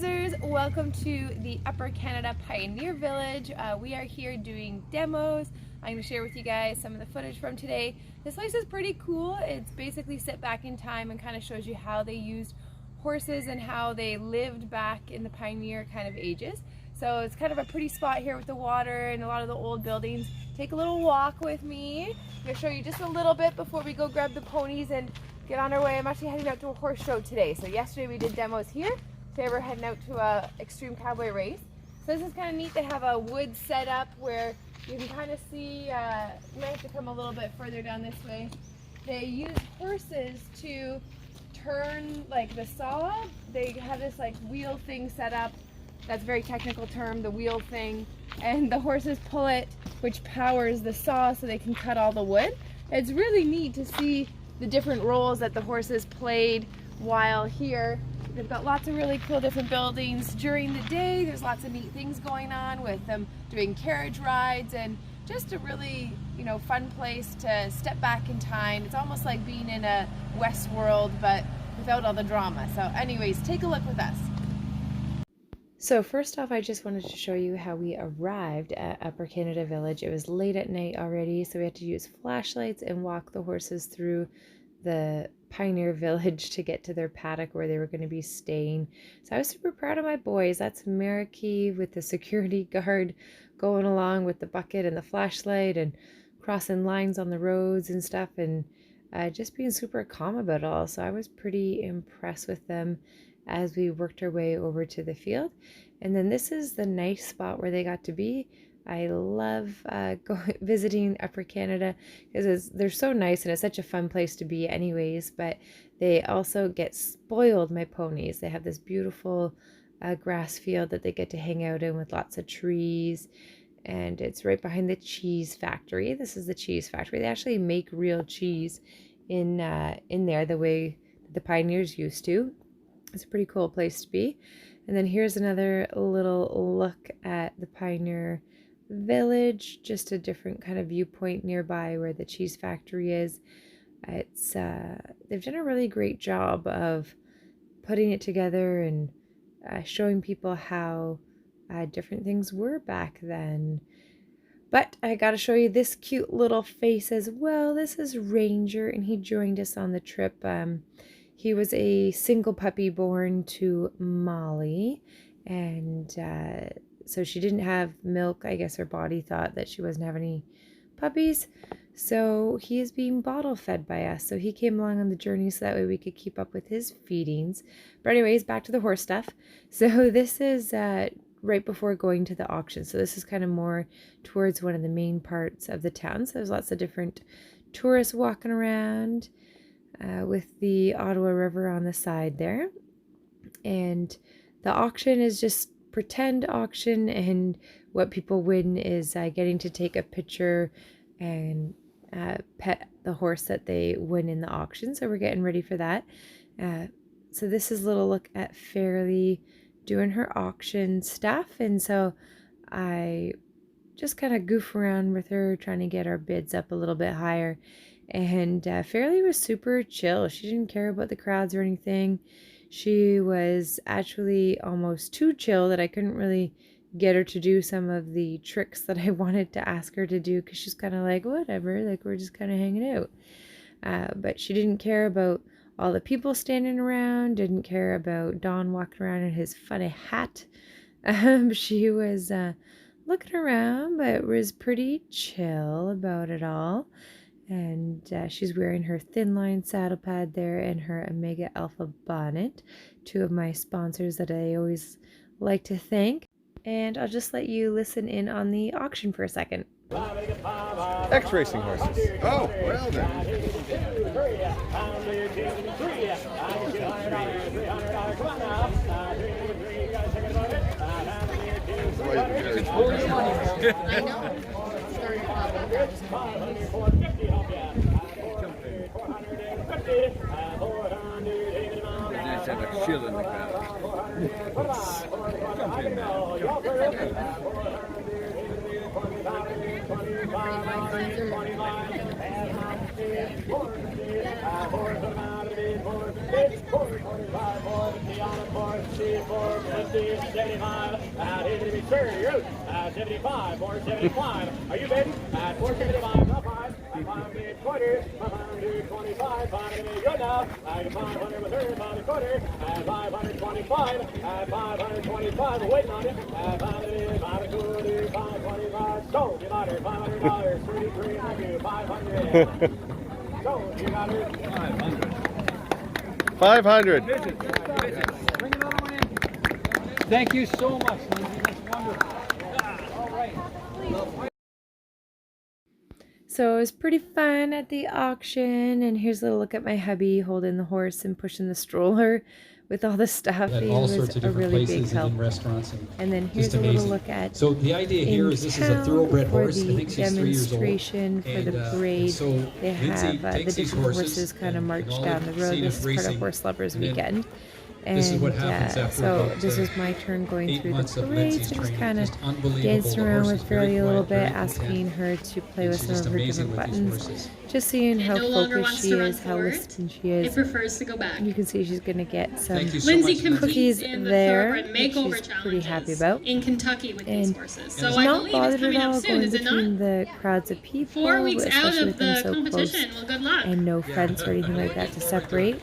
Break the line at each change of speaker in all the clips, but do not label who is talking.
stargazers, welcome to the Upper Canada Pioneer Village. We are here doing demos. I'm going to share with you guys some of the footage from today. This place is pretty cool. It's basically set back in time and kind of shows you how they used horses and how they lived back in the pioneer kind of ages. So it's kind of a pretty spot here with the water and a lot of the old buildings. Take a little walk with me. I'm going to show you just a little bit before we go grab the ponies and get on our way. I'm actually heading out to a horse show today. So yesterday we did demos here. Today we're heading out to a extreme cowboy race. So this is kind of neat. They have a wood setup where you can kind of see, you might have to come a little bit further down this way. They use horses to turn like the saw. They have this like wheel thing set up. That's a very technical term, the wheel thing. And the horses pull it, which powers the saw so they can cut all the wood. It's really neat to see the different roles that the horses played while here. They've got lots of really cool different buildings during the day. There's lots of neat things going on with them doing carriage rides and just a really, fun place to step back in time. It's almost like being in a West world, but without all the drama. So anyways, take a look with us. So first off, I just wanted to show you how we arrived at Upper Canada Village. It was late at night already, so we had to use flashlights and walk the horses through the Pioneer Village to get to their paddock where they were going to be staying. So I was super proud of my boys. That's Mariki with the security guard going along with the bucket and the flashlight and crossing lines on the roads and stuff, and just being super calm about it all. So I was pretty impressed with them as we worked our way over to the field. And then this is the nice spot where they got to be. I love visiting Upper Canada because they're so nice and it's such a fun place to be anyways, but they also get spoiled, my ponies. They have this beautiful grass field that they get to hang out in with lots of trees, and it's right behind the cheese factory. This is the cheese factory. They actually make real cheese in there the way the pioneers used to. It's a pretty cool place to be. And then here's another little look at the Pioneer Village, just a different kind of viewpoint nearby where the cheese factory is. It's they've done a really great job of putting it together and showing people how different things were back then. But I gotta show you this cute little face as well. This is Ranger, and he joined us on the trip. He was a single puppy born to Molly, and so she didn't have milk. I guess her body thought that she wasn't having any puppies, so he is being bottle fed by us. So he came along on the journey so that way we could keep up with his feedings. But anyways, back to the horse stuff. So this is right before going to the auction. So this is kind of more towards one of the main parts of the town. So there's lots of different tourists walking around. With the Ottawa River on the side there. And the auction is just pretend auction, and what people win is getting to take a picture and pet the horse that they win in the auction. So we're getting ready for that. So this is a little look at Fairly doing her auction stuff, and so I just kind of goof around with her, trying to get our bids up a little bit higher. And Fairly was super chill. She didn't care about the crowds or anything. She was actually almost too chill that I couldn't really get her to do some of the tricks that I wanted to ask her to do, because she's kind of like, whatever, like we're just kind of hanging out. But she didn't care about all the people standing around, didn't care about Don walking around in his funny hat. She was looking around, but was pretty chill about it all. And she's wearing her thin line saddle pad there and her Omega Alpha bonnet, two of my sponsors that I always like to thank. And I'll just let you listen in on the auction for a second.
X-racing horses.
Oh, well then. I know.
Just have a shield in the crowd. Jump in, man. Jump in. It's 45 for Tiana for Steve for 50, 75. And into the Sirius at 75 for 75. Are you ready? At 475, not 5. At 5 quarters, 525. 5 good now. At 500 with her, 5 quarters. At 525. At 525. We're waiting on it. At 500, 540, 525. Sold. You got her. $500. 33. Thank you. 500. Sold. You got her.
500.
Bring another one in. Thank you so much, Lindsay. That's wonderful. All right.
So it was pretty fun at the auction, and here's a little look at my hubby holding the horse and pushing the stroller with all the stuff.
At
He
all
was
sorts of
a
different
really
places
big help.
and in restaurants, and
And then here's
just
a little
amazing.
look at
So the idea here is this is a
town
thoroughbred
for
horse. I
the
think she's 3 years old.
demonstration for the
And
parade.
so
They
Lindsay
have the
takes these
different horses kind of
and
march
all
down the
I've
road.
seen
This
of
is part of
racing,
Horse Lovers
and then
Weekend. And
this is what happens after
so
about,
this is my turn going
8
through the
months of
parade.
Lindsay's
So just
training.
kind of
Just unbelievable.
dancing
The
around
horse
with
is very
Fairly a little
quiet,
bit,
very
asking
content,
her to play
and
with
she's
some
just
of her
amazing
different
with these
buttons.
horses.
Just seeing how
no longer
focused
wants
she
to run
is, how
forward.
listening she
It
is.
prefers to go back.
You can see she's going to get some
Thank you so
Lindsay
much.
competes
cookies
in the
there
thoroughbred
that
makeover
she's
challenges
pretty happy about.
in Kentucky with these
And
horses.
she's
So I
not
believe it's
bothered
coming
at all
up soon,
going
is it not?
between the crowds of people,
4 weeks out
especially
of
with them
the
so
competition.
close
Well, good luck.
and no fence or anything like that to separate.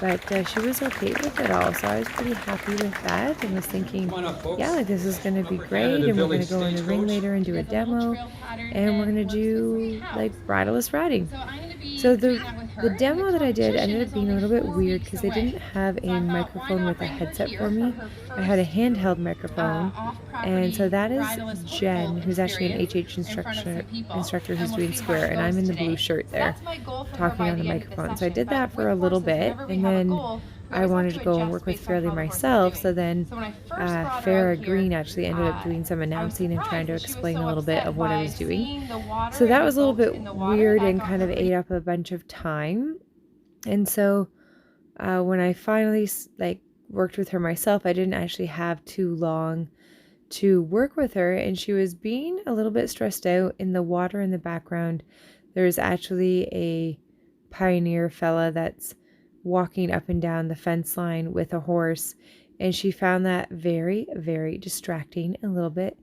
But she was okay with it all, so I was pretty happy with that and was thinking,
Come on up, folks.
yeah, like this is going to be
Upper
great,
Canada
and we're going
Village
to go in the ring
Stagecoach.
later and do a demo, and we're going to do like bridleless riding.
So I'm going to be
So
doing that with
the
her.
demo that I did ended up being a little bit
Competition is
weird
only
because
4
they didn't
weeks
have
away.
a
So I thought,
microphone
why not
with a
bring her
headset
here
for me.
her
I had a
first,
handheld microphone,
off-property
and so that is
bridleless
Jen,
football
who's actually an
experience
HH
in front of some people,
instructor
and
who's
we'll
doing
see how
square,
it
and I'm
goes
in the
today.
blue shirt
So
there,
that's my goal for her
talking
by
on the
the end of the
microphone. So I
session.
did
But
that for
with
a little
horses,
bit,
whenever we
and
have a
then
goal, we
I
always have
wanted to go and
adjust
work with
based on
Fairly
how the horse is
myself.
doing.
So then
So when I first brought her
Farrah
out here,
Green actually ended up doing some
I was
announcing and trying to
surprised that she was
explain
so
a little bit
upset
of what I
by
was doing.
seeing the water
So that
and
was a little
boats
bit
in the water.
weird
That
and
got
kind
her
of
pretty
ate up a bunch of time. And so when I finally like worked with her myself, I didn't actually have too long to work with her, and she was being a little bit stressed out. In the water in the background, there's actually a pioneer fella that's walking up and down the fence line with a horse, and she found that very, very distracting, a little bit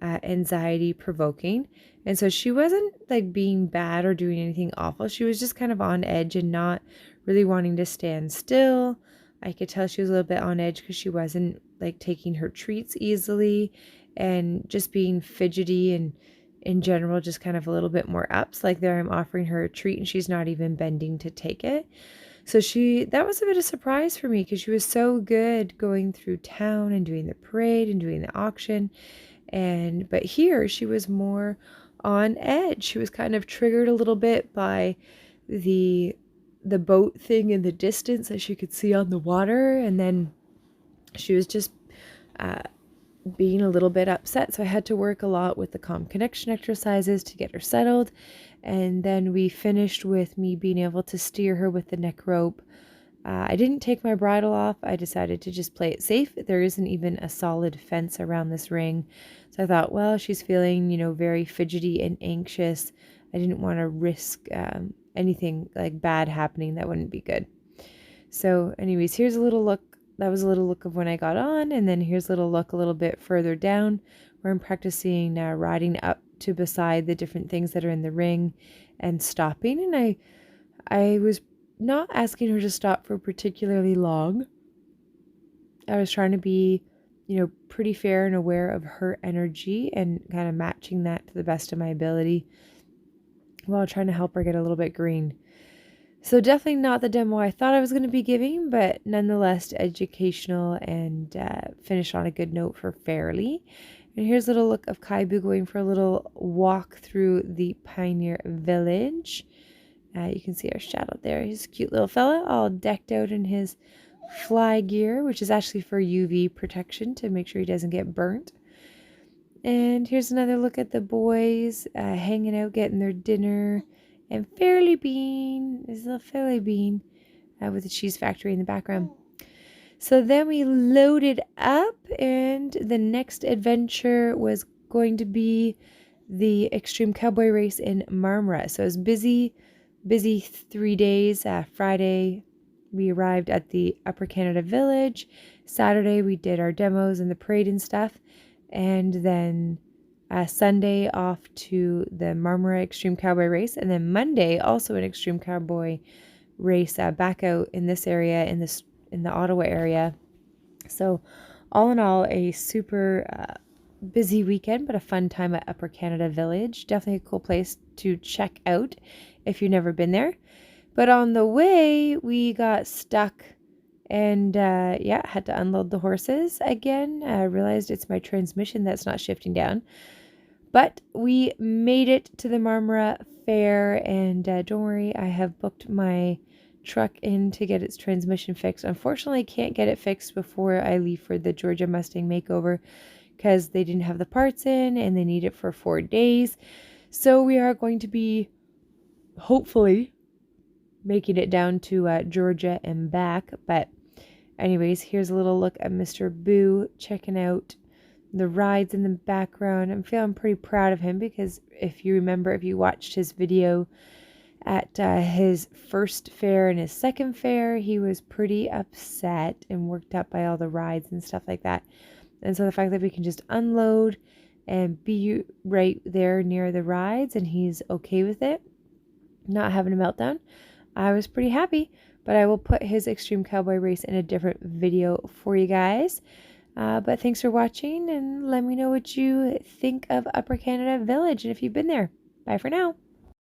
anxiety provoking. And so she wasn't like being bad or doing anything awful. She was just kind of on edge and not really wanting to stand still. I could tell she was a little bit on edge because she wasn't like taking her treats easily and just being fidgety and in general just kind of a little bit more ups. Like there I'm offering her a treat and she's not even bending to take it. So that was a bit of a surprise for me because she was so good going through town and doing the parade and doing the auction. But here she was more on edge. She was kind of triggered a little bit by the boat thing in the distance that she could see on the water, and then she was just being a little bit upset. So I had to work a lot with the calm connection exercises to get her settled, and then we finished with me being able to steer her with the neck rope. I didn't take my bridle off. I decided to just play it safe. There isn't even a solid fence around this ring. So I thought, well, she's feeling, very fidgety and anxious. I didn't want to risk anything like bad happening. That wouldn't be good. So anyways, here's a little look. That was a little look of when I got on. And then here's a little look a little bit further down where I'm practicing riding up to beside the different things that are in the ring and stopping. And I was not asking her to stop for particularly long. I was trying to be, pretty fair and aware of her energy and kind of matching that to the best of my ability while trying to help her get a little bit green. So definitely not the demo I thought I was going to be giving, but nonetheless educational and finish on a good note for Fairly. And here's a little look of Caillou going for a little walk through the Pioneer Village. You can see our shadow there. He's a cute little fella, all decked out in his fly gear, which is actually for UV protection to make sure he doesn't get burnt. And here's another look at the boys hanging out, getting their dinner. And Fairly Bean, this little Fairly Bean with the cheese factory in the background. So then we loaded up, and the next adventure was going to be the Extreme Cowboy Race in Marmara. So it was busy 3 days, Friday we arrived at the Upper Canada Village. Saturday we did our demos and the parade and stuff. And then Sunday off to the Marmora Extreme Cowboy Race. And then Monday also an Extreme Cowboy Race back out in this area, in the Ottawa area. So all in all, a super busy weekend, but a fun time at Upper Canada Village. Definitely a cool place to check out if you've never been there. But on the way, we got stuck and had to unload the horses again. I realized it's my transmission that's not shifting down. But we made it to the Marmora Fair, and don't worry, I have booked my truck in to get its transmission fixed. Unfortunately, I can't get it fixed before I leave for the Georgia Mustang makeover because they didn't have the parts in and they need it for 4 days. So we are going to be hopefully making it down to Georgia and back. But anyways, here's a little look at Mr. Boo checking out the rides in the background. I'm feeling pretty proud of him because if you remember, if you watched his video at his first fair and his second fair, he was pretty upset and worked up by all the rides and stuff like that. And so the fact that we can just unload and be right there near the rides and he's okay with it, not having a meltdown, I was pretty happy. But I will put his Extreme Cowboy Race in a different video for you guys. But thanks for watching, and let me know what you think of Upper Canada Village and if you've been there. Bye for now.